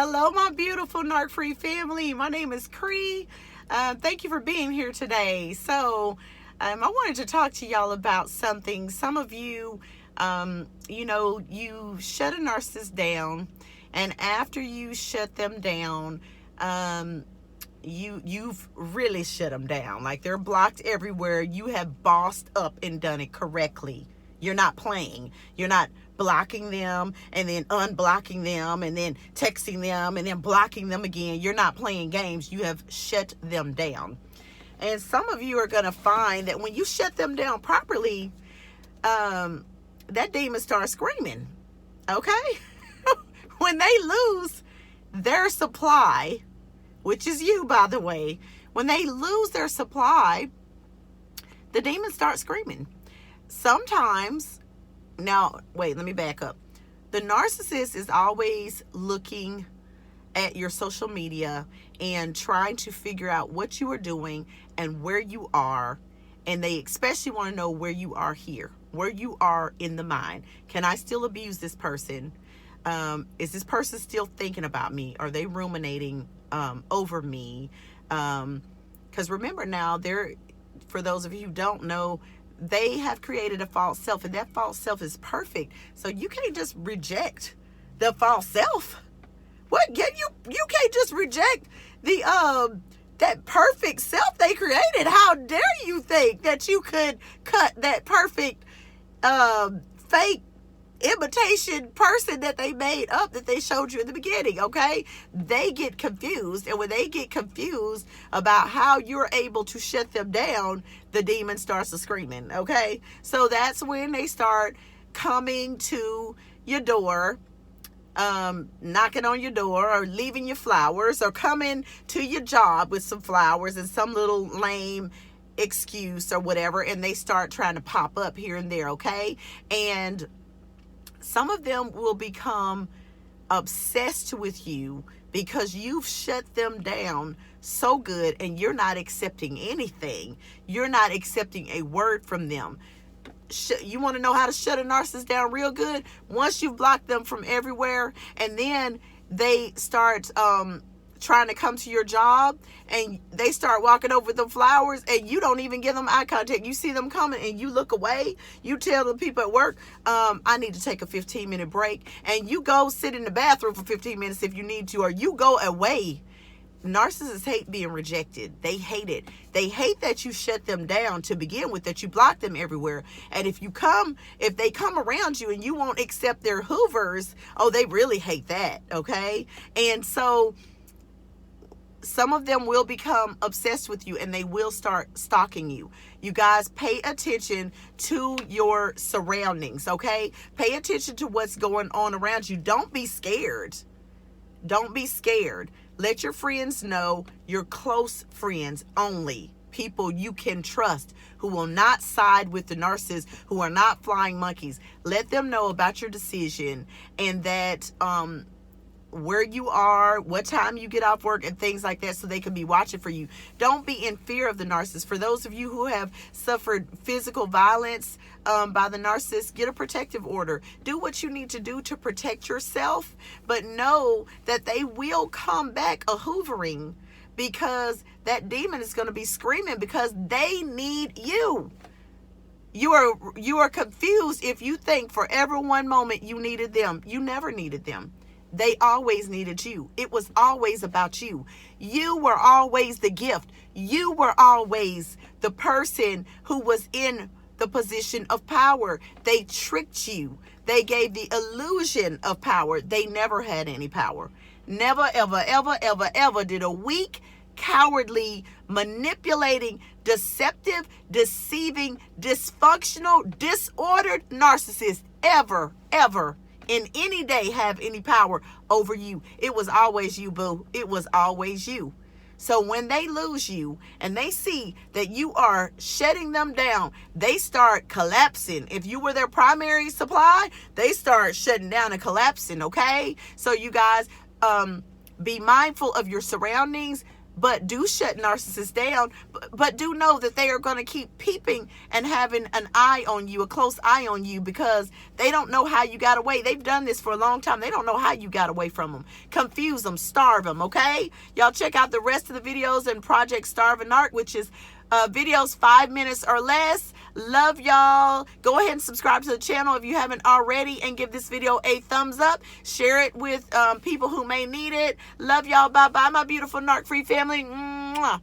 Hello, my beautiful narc-free family. My name is Cree. Thank you for being here today. I wanted to talk to y'all about something. Some of you, you shut a narcissist down, and after you shut them down, you've really shut them down. Like, they're blocked everywhere. You have bossed up and done it correctly. You're not playing. You're not blocking them and then unblocking them and then texting them and then blocking them again. You're not playing games. You have shut them down. And some of you are going to find that when you shut them down properly, that demon starts screaming. Okay? When they lose their supply, which is you, by the way, when they lose their supply, the demon starts screaming. Sometimes, now, wait, let me back up. The narcissist is always looking at your social media and trying to figure out what you are doing and where you are. And they especially want to know where you are here, where you are in the mind. Can I still abuse this person? Is this person still thinking about me? Are they ruminating over me? Because remember now, for those of you who don't know, they have created a false self, and that false self is perfect. So you can't just reject the false self. What? You can't just reject that perfect self they created. How dare you think that you could cut that perfect fake imitation person that they made up, that they showed you in the beginning? Okay, they get confused, and when they get confused about how you're able to shut them down, the demon starts screaming. Okay, so that's when they start coming to your door, knocking on your door, or leaving you flowers, or coming to your job with some flowers and some little lame excuse or whatever, and they start trying to pop up here and there. Okay, and some of them will become obsessed with you because you've shut them down so good, and you're not accepting anything. You're not accepting a word from them. You want to know how to shut a narcissist down real good? Once you've blocked them from everywhere, and then they start trying to come to your job, and they start walking over the flowers, and you don't even give them eye contact. You see them coming and you look away. You tell the people at work, I need to take a 15-minute break, and you go sit in the bathroom for 15 minutes if you need to, or you go away. Narcissists hate being rejected. They hate it. They hate that you shut them down to begin with, that you block them everywhere. And if they come around you and you won't accept their hoovers, oh, they really hate that. Okay. And so some of them will become obsessed with you, and they will start stalking you. You guys, pay attention to your surroundings. Okay. Pay attention to what's going on around you. Don't be scared. Don't be scared. Let your friends know, your close friends only, people you can trust, who will not side with the narcissists, who are not flying monkeys. Let them know about your decision, and that where you are, what time you get off work, and things like that, so they can be watching for you. Don't be in fear of the narcissist. For those of you who have suffered physical violence by the narcissist, get a protective order. Do what you need to do to protect yourself, but know that they will come back a-hoovering, because that demon is going to be screaming because they need you. You are confused if you think for every one moment you needed them. You never needed them. They always needed you. It was always about you. You were always the gift. You were always the person who was in the position of power. They tricked you. They gave the illusion of power. They never had any power. Never, ever, ever, ever, ever did a weak, cowardly, manipulating, deceptive, deceiving, dysfunctional, disordered narcissist ever in any day have any power over you. It was always you, boo. It was always you. So when they lose you and they see that you are shutting them down, they start collapsing. If you were their primary supply, they start shutting down and collapsing. Okay. So you guys, be mindful of your surroundings. but do shut narcissists down. But do know that they are going to keep peeping and having an eye on you, a close eye on you, because they don't know how you got away. They've done this for a long time. They don't know how you got away from them. Confuse them, starve them, okay? Y'all check out the rest of the videos in Project Starve a Narc, which is videos 5 minutes or less. Love y'all. Go ahead and subscribe to the channel if you haven't already, and give this video a thumbs up. Share it with people who may need it. Love y'all. Bye bye, my beautiful narc free family. Mwah.